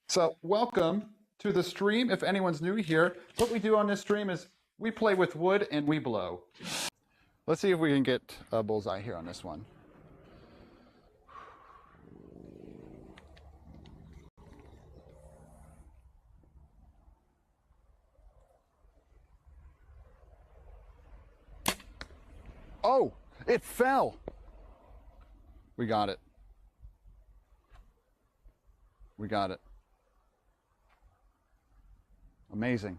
So welcome to the stream. If anyone's new here, what we do on this stream is we play with wood and we blow. Let's see if we can get a bullseye here on this one. Oh, it fell. We got it. We got it. Amazing.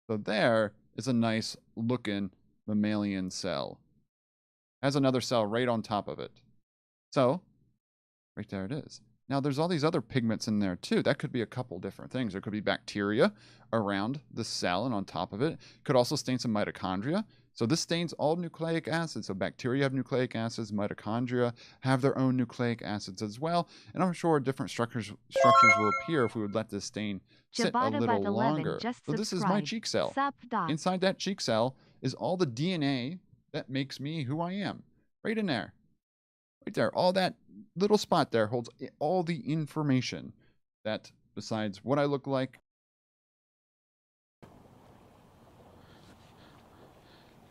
So there is a nice looking mammalian cell. Has another cell right on top of it. So, right there it is. Now there's all these other pigments in there too. That could be a couple different things. There could be bacteria around the cell and on top of it. Could also stain some mitochondria. So this stains all nucleic acids. So bacteria have nucleic acids, mitochondria have their own nucleic acids as well. And I'm sure different structures will appear if we would let this stain sit a little longer. So this is my cheek cell. Inside that cheek cell is all the DNA that makes me who I am. Right in there. Right there. All that little spot there holds all the information that, besides what I look like.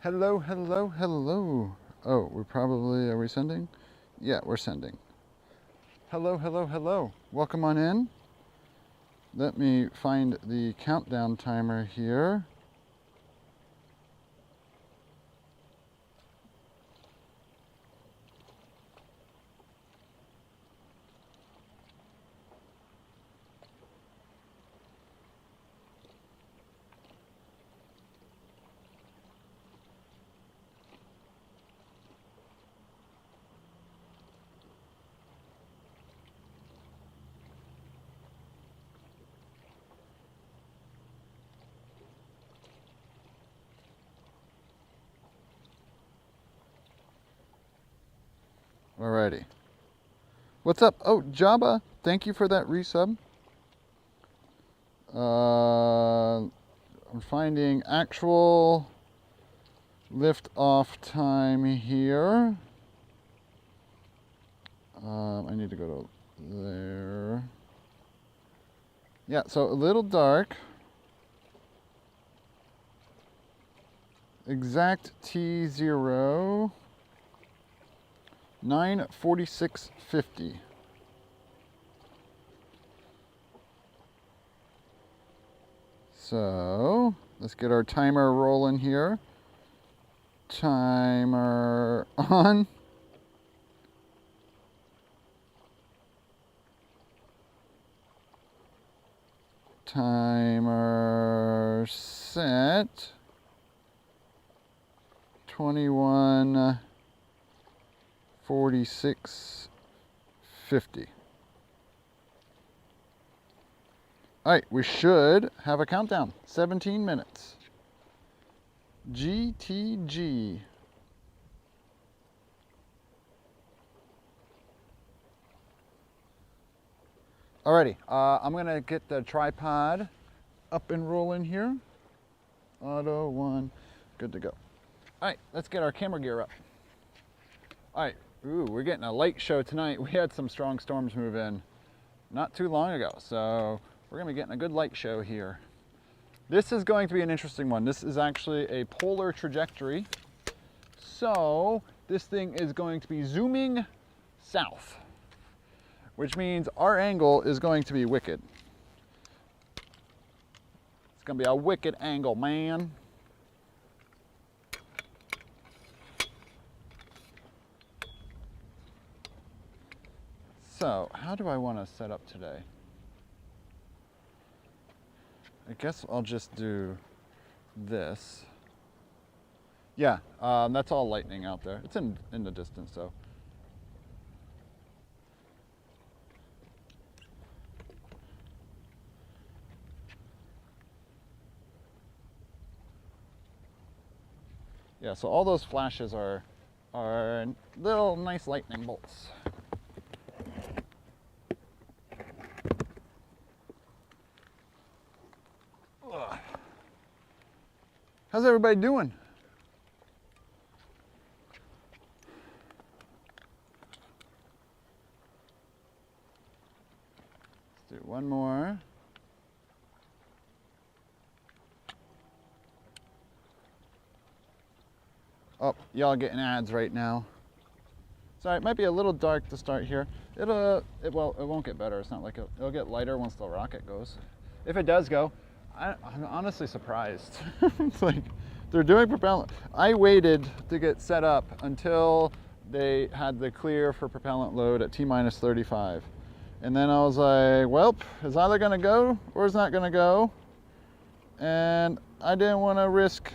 Hello, hello, hello. Oh, are we sending? Yeah, we're sending. Hello, hello, hello. Welcome on in. Let me find the countdown timer here. Alrighty. What's up? Oh, Jabba, thank you for that resub. I'm finding actual lift-off time here. I need to go to there. Yeah, so a little dark. Exact T0. 9:46:50. So let's get our timer rolling here. Timer on. Timer set. 21:46:50. All right, we should have a countdown. 17 minutes. GTG. Alrighty, I'm gonna get the tripod up and rolling here. Auto 1, good to go. All right, let's get our camera gear up. All right, ooh, we're getting a light show tonight. We had some strong storms move in not too long ago, so we're gonna be getting a good light show here. This is going to be an interesting one. This is actually a polar trajectory. So this thing is going to be zooming south, which means our angle is going to be wicked. It's gonna be a wicked angle, man. So, how do I want to set up today? I guess I'll just do this. Yeah, that's all lightning out there. It's in the distance, though. Yeah, so all those flashes are little nice lightning bolts. How's everybody doing? do one more. Oh, y'all getting ads right now. Sorry, it might be a little dark to start here. It won't get better. It's not like it'll get lighter once the rocket goes. If it does go, I'm honestly surprised. It's like they're doing propellant. I waited to get set up until they had the clear for propellant load at T-minus 35. And then I was like, well, it's either gonna go or it's not gonna go. And I didn't want to risk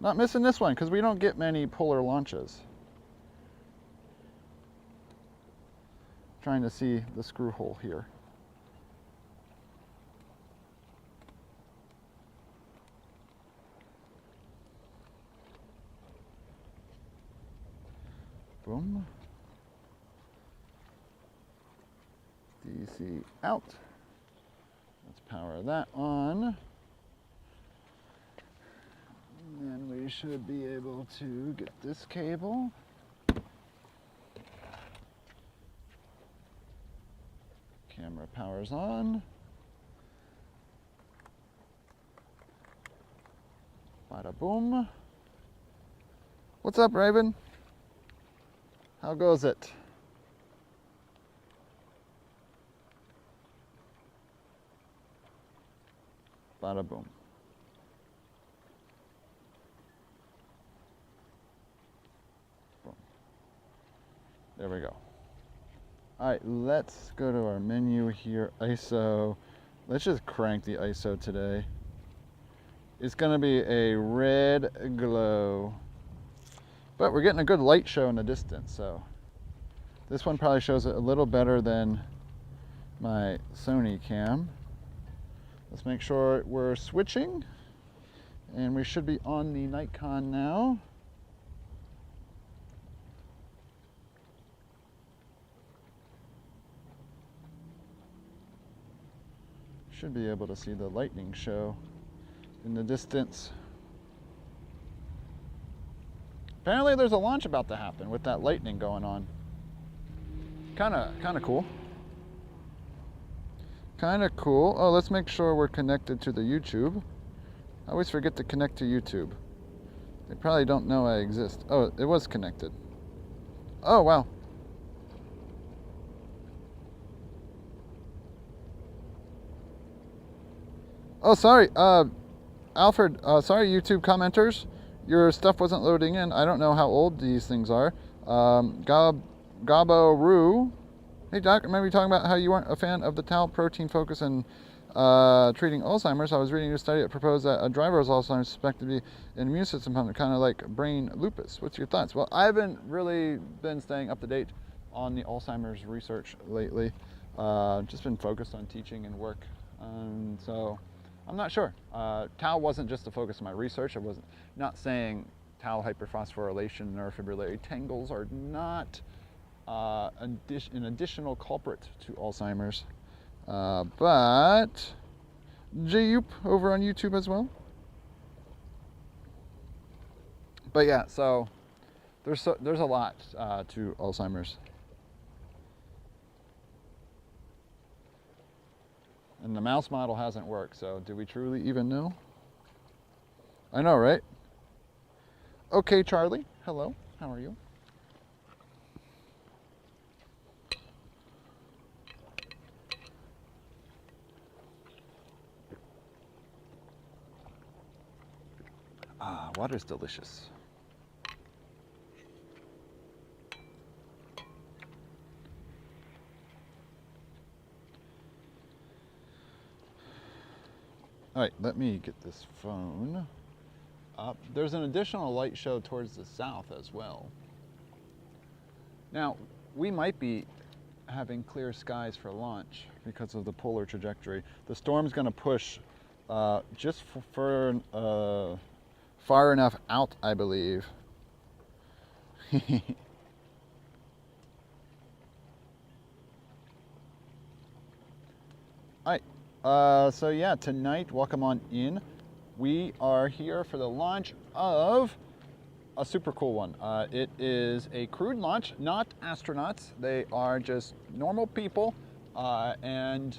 not missing this one because we don't get many polar launches. Trying to see the screw hole here. Boom. DC out. Let's power that on. And then we should be able to get this cable. Camera powers on. Bada boom. What's up, Raven? How goes it? Bada boom. Boom. There we go. All right, let's go to our menu here, ISO. Let's just crank the ISO today. It's gonna be a red glow. But we're getting a good light show in the distance, so this one probably shows it a little better than my Sony cam. Let's make sure we're switching, and we should be on the Nikon now. Should be able to see the lightning show in the distance. Apparently there's a launch about to happen with that lightning going on. Kinda cool. Kinda cool. Oh, let's make sure we're connected to the YouTube. I always forget to connect to YouTube. They probably don't know I exist. Oh, it was connected. Oh, wow. Oh, sorry, Alfred, sorry, YouTube commenters. Your stuff wasn't loading in. I don't know how old these things are. Gabo Roo. Hey, Doc, I remember you talking about how you weren't a fan of the tau protein focus in treating Alzheimer's. I was reading a study that proposed that a driver with Alzheimer's suspected to be an immune system component, kind of like brain lupus. What's your thoughts? Well, I haven't really been staying up to date on the Alzheimer's research lately. Just been focused on teaching and work. So I'm not sure. Tau wasn't just the focus of my research. I was not saying tau hyperphosphorylation and neurofibrillary tangles are not an additional culprit to Alzheimer's. But J-Yoop over on YouTube as well. But yeah, so there's a lot to Alzheimer's. And the mouse model hasn't worked, so do we truly even know? I know, right? Okay, Charlie. Hello. How are you? Ah, water's delicious. All right, let me get this phone up. There's an additional light show towards the south as well. Now, we might be having clear skies for launch because of the polar trajectory. The storm's going to push just for far enough out, I believe. All right. So yeah, tonight, welcome on in. We are here for the launch of a super cool one. It is a crewed launch, not astronauts. They are just normal people and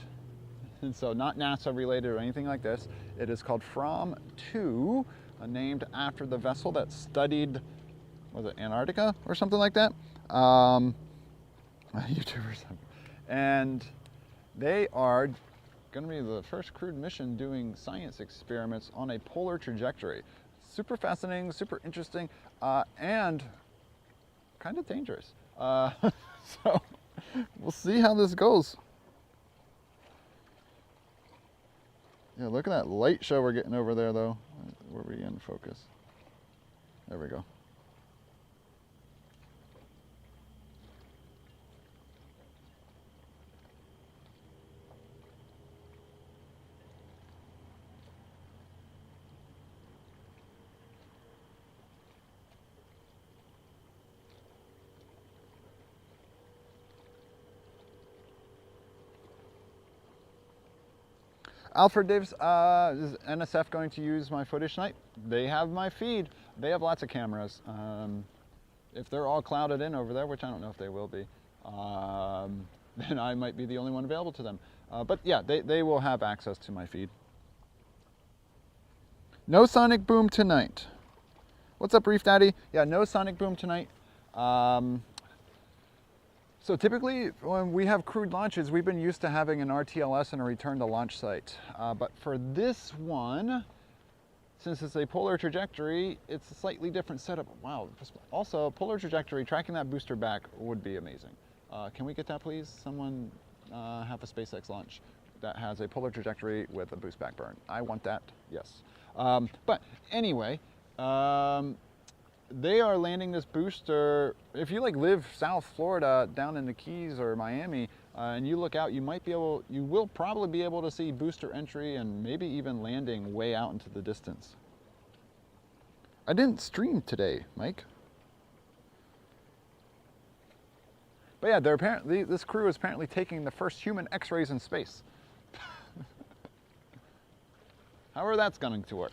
so not NASA related or anything like this. It is called Fram2, named after the vessel that studied, was it Antarctica or something like that? YouTubers. And they are going to be the first crewed mission doing science experiments on a polar trajectory. Super fascinating, super interesting, and kind of dangerous. So we'll see how this goes. Yeah, look at that light show we're getting over there, though. Where are we in focus? There we go. Alfred Davis, is NSF going to use my footage tonight? They have my feed. They have lots of cameras. If they're all clouded in over there, which I don't know if they will be, then I might be the only one available to them. But yeah, they will have access to my feed. No sonic boom tonight. What's up, Reef Daddy? Yeah, no sonic boom tonight. So typically, when we have crewed launches, we've been used to having an RTLS and a return to launch site. But for this one, since it's a polar trajectory, it's a slightly different setup. Wow. Also, polar trajectory, tracking that booster back would be amazing. Can we get that, please? Someone have a SpaceX launch that has a polar trajectory with a boost back burn. I want that, yes. But anyway, they are landing this booster. If you live South Florida down in the Keys or Miami, and you look out, you will probably be able to see booster entry and maybe even landing way out into the distance. I didn't stream today, Mike. But yeah, this crew is apparently taking the first human X-rays in space. However that's going to work.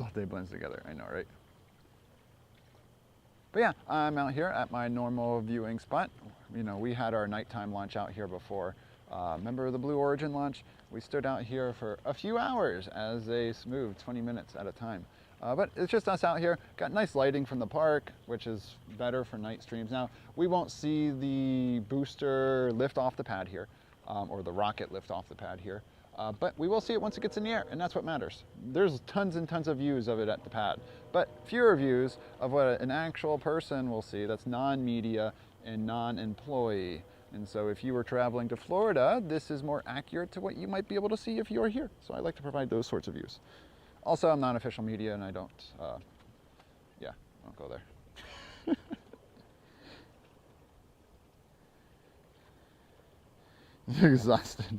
All day blends together, I know, right? But yeah, I'm out here at my normal viewing spot. You know, we had our nighttime launch out here before. Remember the Blue Origin launch? We stood out here for a few hours as they moved 20 minutes at a time. But it's just us out here. Got nice lighting from the park, which is better for night streams. Now, we won't see the booster lift off the pad here, or the rocket lift off the pad here. But we will see it once it gets in the air, and that's what matters. There's tons and tons of views of it at the pad, but fewer views of what an actual person will see that's non-media and non-employee. And so if you were traveling to Florida, this is more accurate to what you might be able to see if you are here. So I like to provide those sorts of views. Also, I'm not official media, and I don't go there. You're exhausted.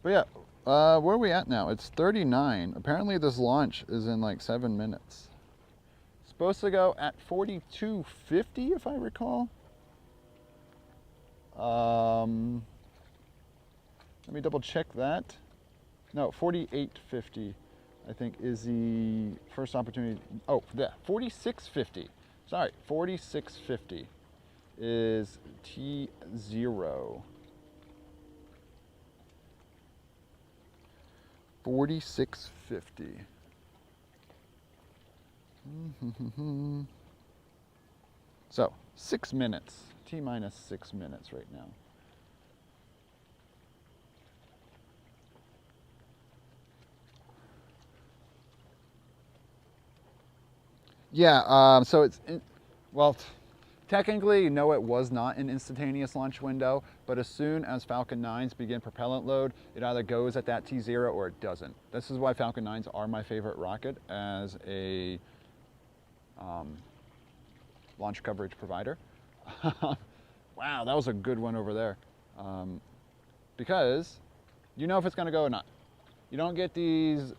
But yeah, where are we at now? It's 39. Apparently this launch is in like 7 minutes. Supposed to go at 4250, if I recall. Let me double check that. No, 4850, I think, is the first opportunity. Oh, yeah, 4650. Sorry, 4650 is T0. 4650. So 6 minutes, T-minus 6 minutes right now. Yeah, so well, technically, no, it was not an instantaneous launch window, but as soon as Falcon 9s begin propellant load, it either goes at that T0 or it doesn't. This is why Falcon 9s are my favorite rocket as a launch coverage provider. Wow, that was a good one over there. Because you know if it's gonna go or not. You don't get these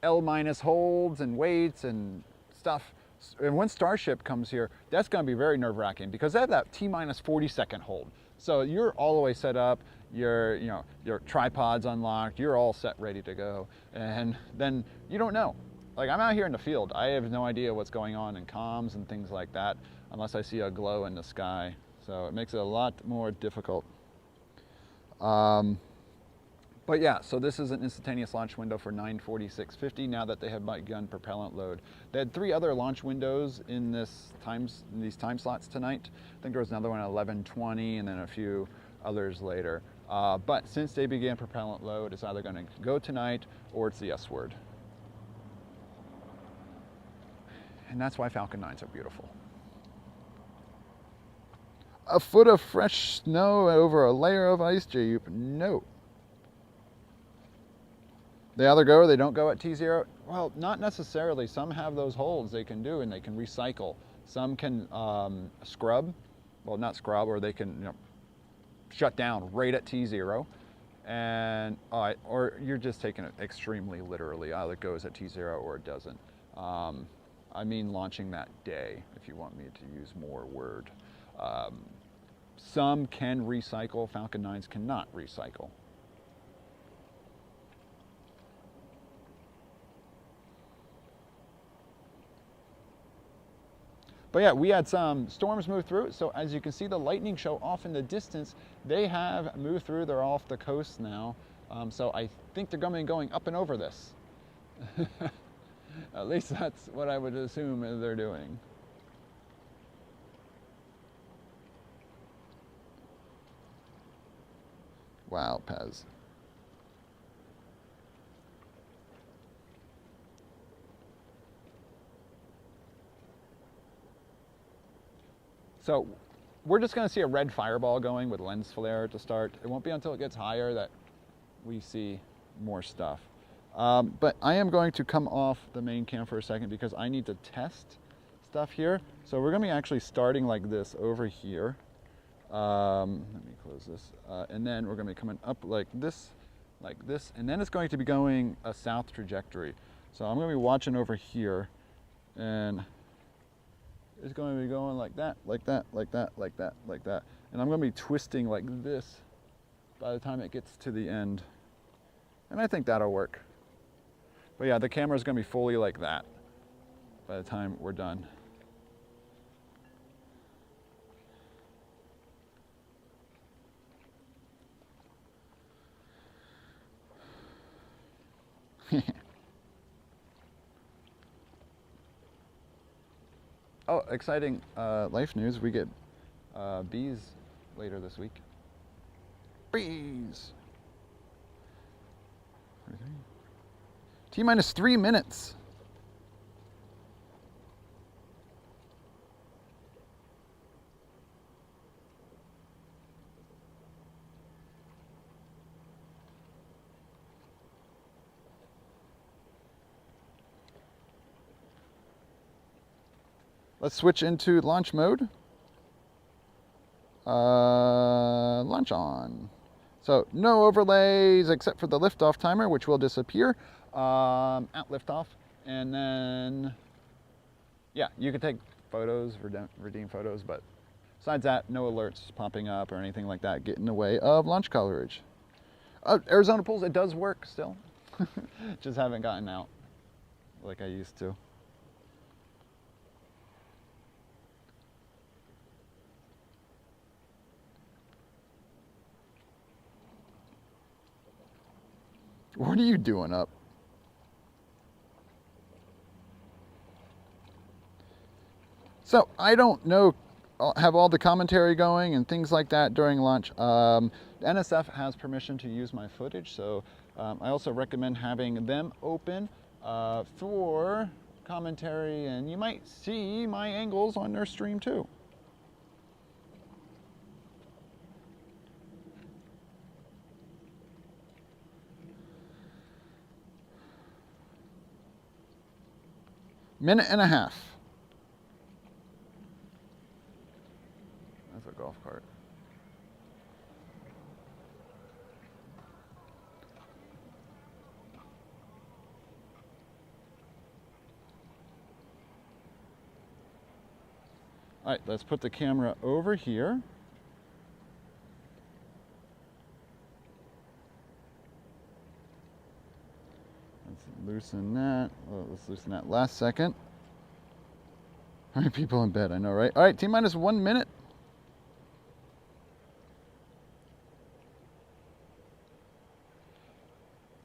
L- holds and weights and stuff. And when Starship comes here, that's going to be very nerve-wracking because they have that T-minus 40-second hold. So you're all the way set up, your tripod's unlocked, you're all set, ready to go, and then you don't know. Like, I'm out here in the field, I have no idea what's going on in comms and things like that unless I see a glow in the sky. So it makes it a lot more difficult. But yeah, so this is an instantaneous launch window for 9:46:50 now that they have begun propellant load. They had 3 other launch windows in these time slots tonight. I think there was another one at 11:20 and then a few others later. But since they began propellant load, it's either going to go tonight or it's the S word. And that's why Falcon 9s are beautiful. A foot of fresh snow over a layer of ice, Jupe. No. They either go or they don't go at T0. Well, not necessarily. Some have those holds they can do and they can recycle. Some can scrub, well, not scrub, or they can shut down right at T0. And or you're just taking it extremely literally. Either it goes at T0 or it doesn't. I mean launching that day, if you want me to use more word. Some can recycle. Falcon 9s cannot recycle. But yeah, we had some storms move through. So as you can see, the lightning show off in the distance, they have moved through. They're off the coast now. So I think they're going to be going up and over this. At least that's what I would assume they're doing. Wow, Pez. So we're just going to see a red fireball going with lens flare to start. It won't be until it gets higher that we see more stuff. But I am going to come off the main cam for a second because I need to test stuff here. So we're going to be actually starting like this over here. Let me close this. And then we're going to be coming up like this, and then it's going to be going a south trajectory. So I'm going to be watching over here, and it's going to be going like that, like that, like that, like that, like that. And I'm going to be twisting like this by the time it gets to the end. And I think that'll work. But yeah, the camera is going to be fully like that by the time we're done. Oh, exciting life news. We get bees later this week. Bees! T-minus 3 minutes. Let's switch into launch mode. Launch on. So no overlays except for the liftoff timer, which will disappear at liftoff. And then, yeah, you can take photos, redeem photos, but besides that, no alerts popping up or anything like that get in the way of launch coverage. Arizona pools, it does work still. Just haven't gotten out like I used to. What are you doing up? So I don't know, have all the commentary going and things like that during launch. NSF has permission to use my footage, so I also recommend having them open for commentary, and you might see my angles on their stream too. Minute and a half. That's a golf cart. All right, let's put the camera over here. Let's loosen that. Oh, let's loosen that last second. How many people in bed? I know, right? All right, T-minus 1 minute.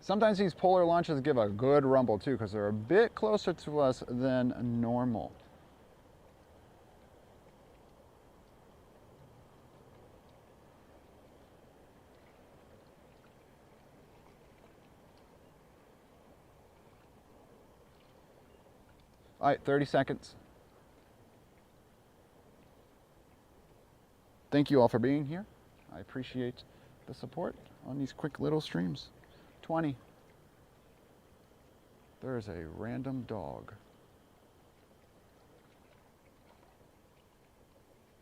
Sometimes these polar launches give a good rumble too, because they're a bit closer to us than normal. All right, 30 seconds. Thank you all for being here. I appreciate the support on these quick little streams. 20. There's a random dog.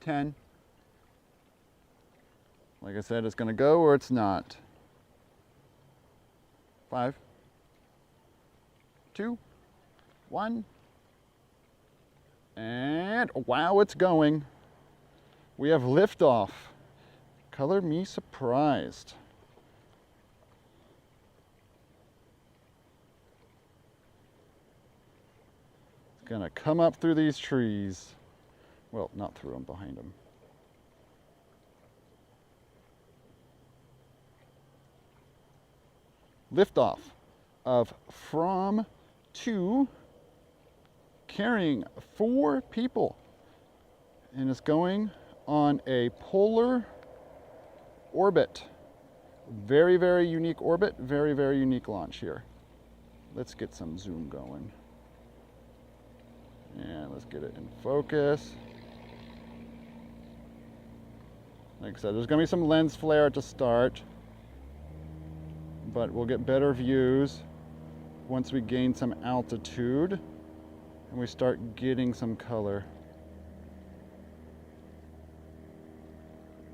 10. Like I said, it's going to go or it's not. 5, 2, 1. And wow, it's going. We have liftoff. Color me surprised. It's gonna come up through these trees. Well, not through them, behind them. Liftoff of Fram2 carrying 4 people, and it's going on a polar orbit. Very, very unique orbit, very, very unique launch here. Let's get some zoom going. And let's get it in focus. Like I said, there's gonna be some lens flare at the start, but we'll get better views once we gain some altitude and we start getting some color.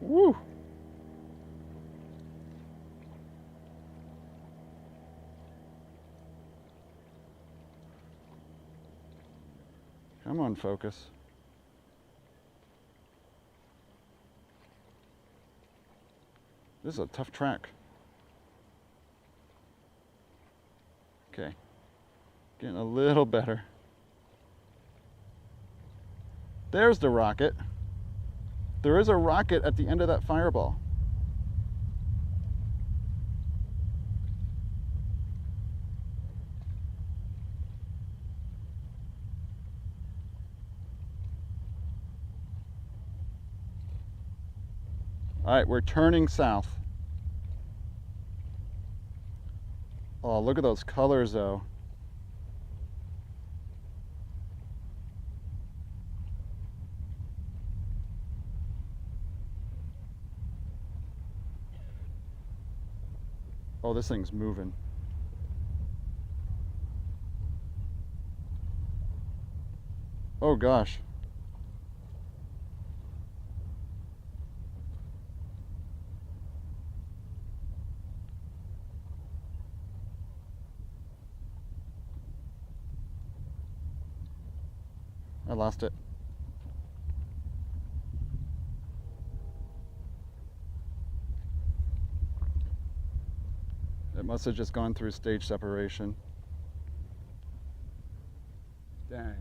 Woo! Come on, focus. This is a tough track. Okay, getting a little better. There's the rocket. There is a rocket at the end of that fireball. All right, we're turning south. Oh, look at those colors though. Oh, this thing's moving. Oh gosh. I lost it. It must have just gone through stage separation. Dang.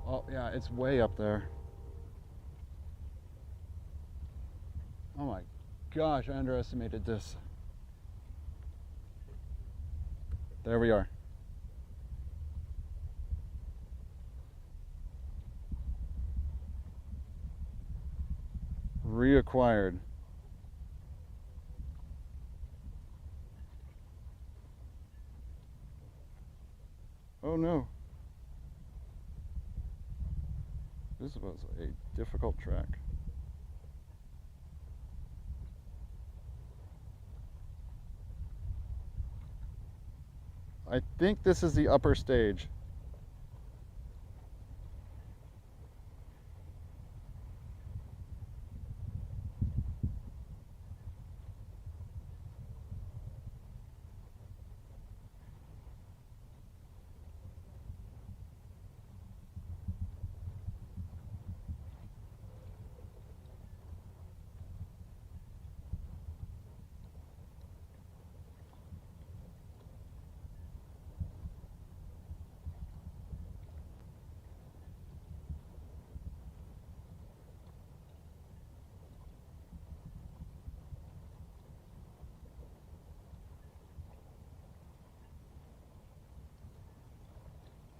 Oh yeah, it's way up there. Oh my gosh, I underestimated this. There we are. Reacquired. Oh no. This was a difficult track. I think this is the upper stage.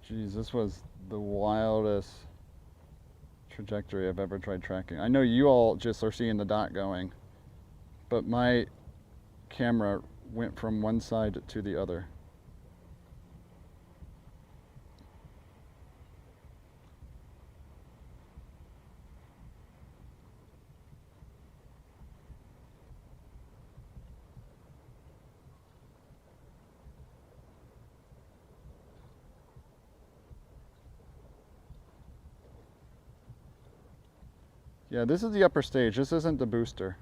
Geez, this was the wildest trajectory I've ever tried tracking. I know you all just are seeing the dot going, but my camera went from one side to the other. Yeah, this is the upper stage. This isn't the booster.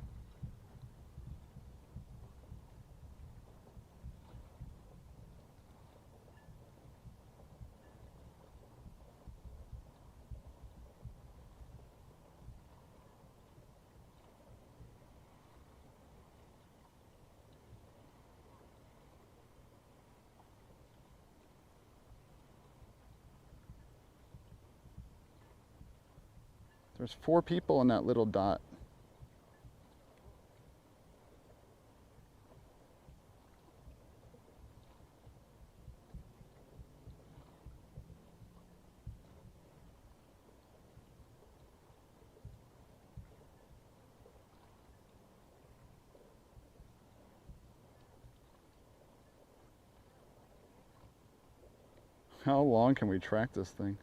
There's 4 people in that little dot. How long can we track this thing?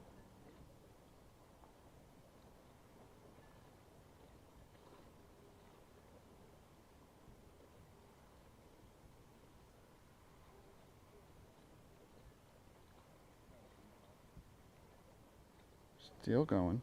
Still going.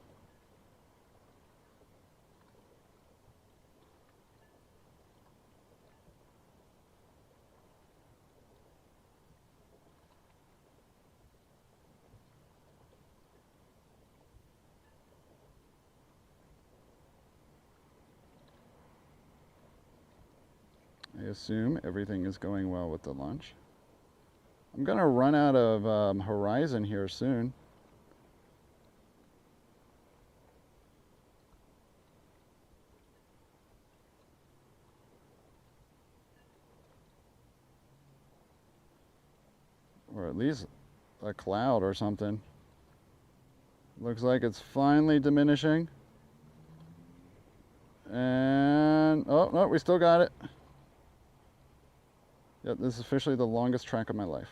I assume everything is going well with the launch. I'm gonna run out of horizon here soon. Or at least a cloud or something. Looks like it's finally diminishing. And, oh, no, we still got it. Yep, this is officially the longest track of my life.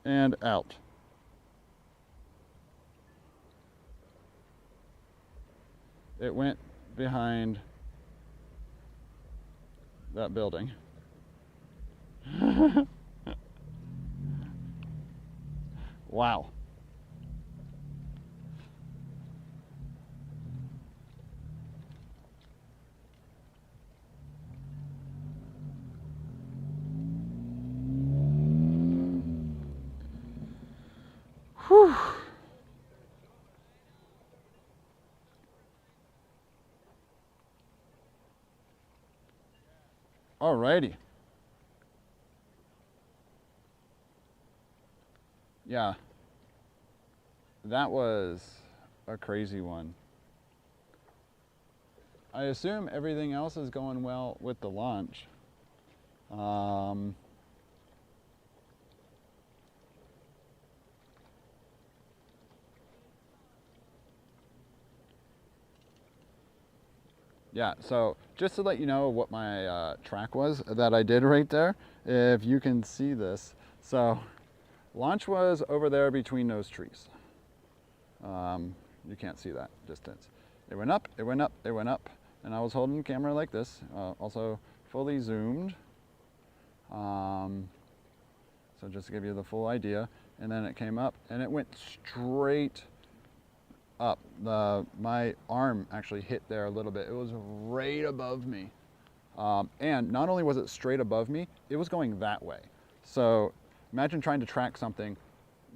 And out. It went behind that building. Wow. Whew. Alrighty. Yeah. That was a crazy one. I assume everything else is going well with the launch. Yeah, so just to let you know what my track was that I did right there, if you can see this. So launch was over there between those trees. You can't see that distance. It went up, it went up, it went up, and I was holding the camera like this, also fully zoomed. So just to give you the full idea, and then it came up and it went straight up. My arm actually hit there a little bit. It was right above me. And not only was it straight above me, it was going that way. So imagine trying to track something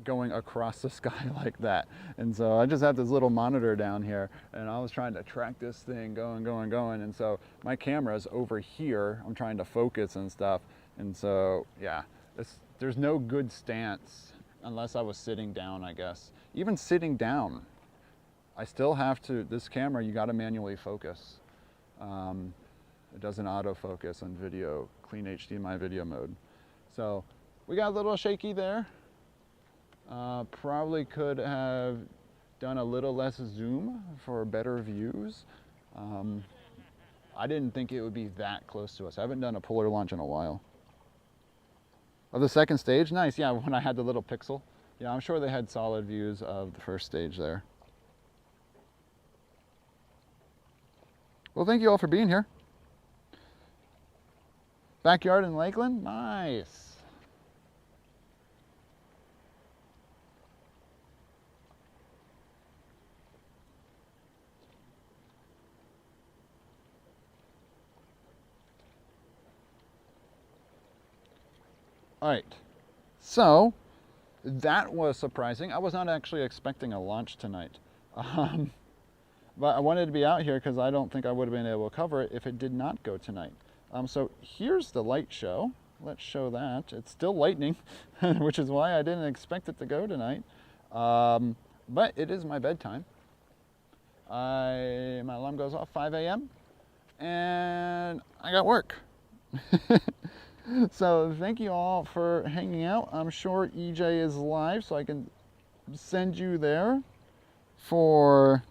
going across the sky like that. And so I just have this little monitor down here, and I was trying to track this thing going. And so my camera's over here. I'm trying to focus and stuff. And so, yeah, there's no good stance unless I was sitting down, I guess. Even sitting down, I still have to, this camera, you got to manually focus. It doesn't autofocus on video, clean HDMI video mode. So we got a little shaky there. Probably could have done a little less zoom for better views. I didn't think it would be that close to us. I haven't done a polar launch in a while. Of the second stage, nice. Yeah, when I had the little pixel. Yeah, I'm sure they had solid views of the first stage there. Well, thank you all for being here. Backyard in Lakeland, nice. All right, so that was surprising. I was not actually expecting a launch tonight. But I wanted to be out here because I don't think I would have been able to cover it if it did not go tonight. So here's the light show. Let's show that. It's still lightning, which is why I didn't expect it to go tonight. But it is my bedtime. My alarm goes off 5 a.m. and I got work. So thank you all for hanging out. I'm sure EJ is live, so I can send you there for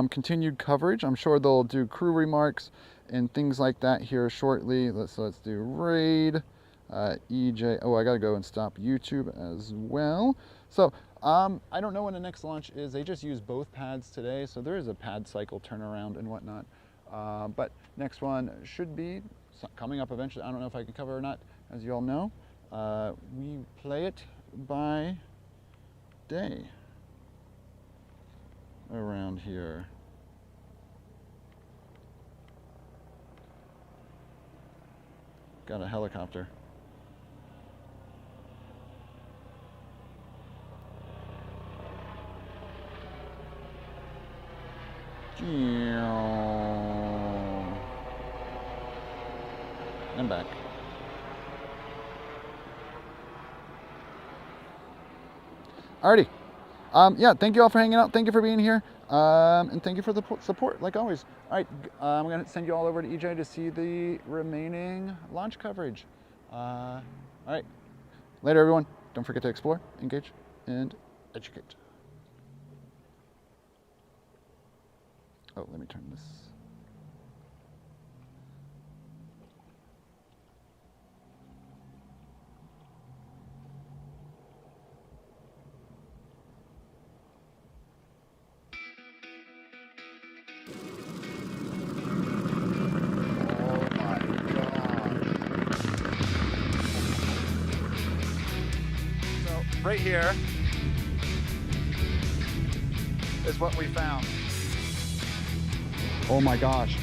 continued coverage. I'm sure they'll do crew remarks and things like that here shortly. Let's do raid, EJ. Oh, I gotta go and stop YouTube as well. So I don't know when the next launch is. They just used both pads today, so there is a pad cycle turnaround and whatnot. But next one should be coming up eventually. I don't know if I can cover it or not. As you all know, we play it by day around here. Got a helicopter. I'm back. Alrighty. Yeah, thank you all for hanging out. Thank you for being here. And thank you for the support, like always. All right, I'm going to send you all over to EJ to see the remaining launch coverage. All right. Later, everyone. Don't forget to explore, engage, and educate. Oh, let me turn this. Right here is what we found. Oh my gosh.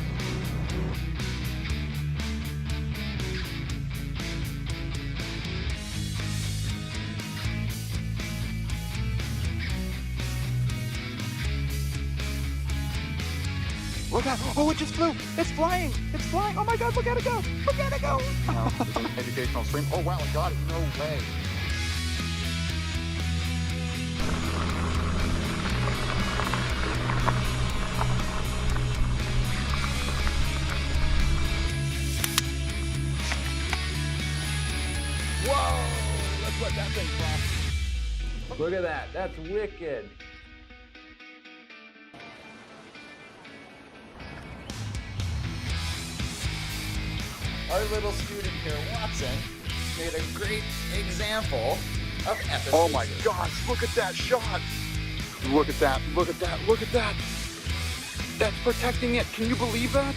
Look at, oh, it just flew. It's flying. It's flying. Oh my God, look at it go. Look at it go. It's an educational stream. Oh wow, it got it. No way. Whoa, let's let that thing fly. Look at that, that's wicked. Our little student here, Watson, made a great example of efficacy. Oh my gosh, look at that shot. Look at that, look at that, look at that. That's protecting it, can you believe that?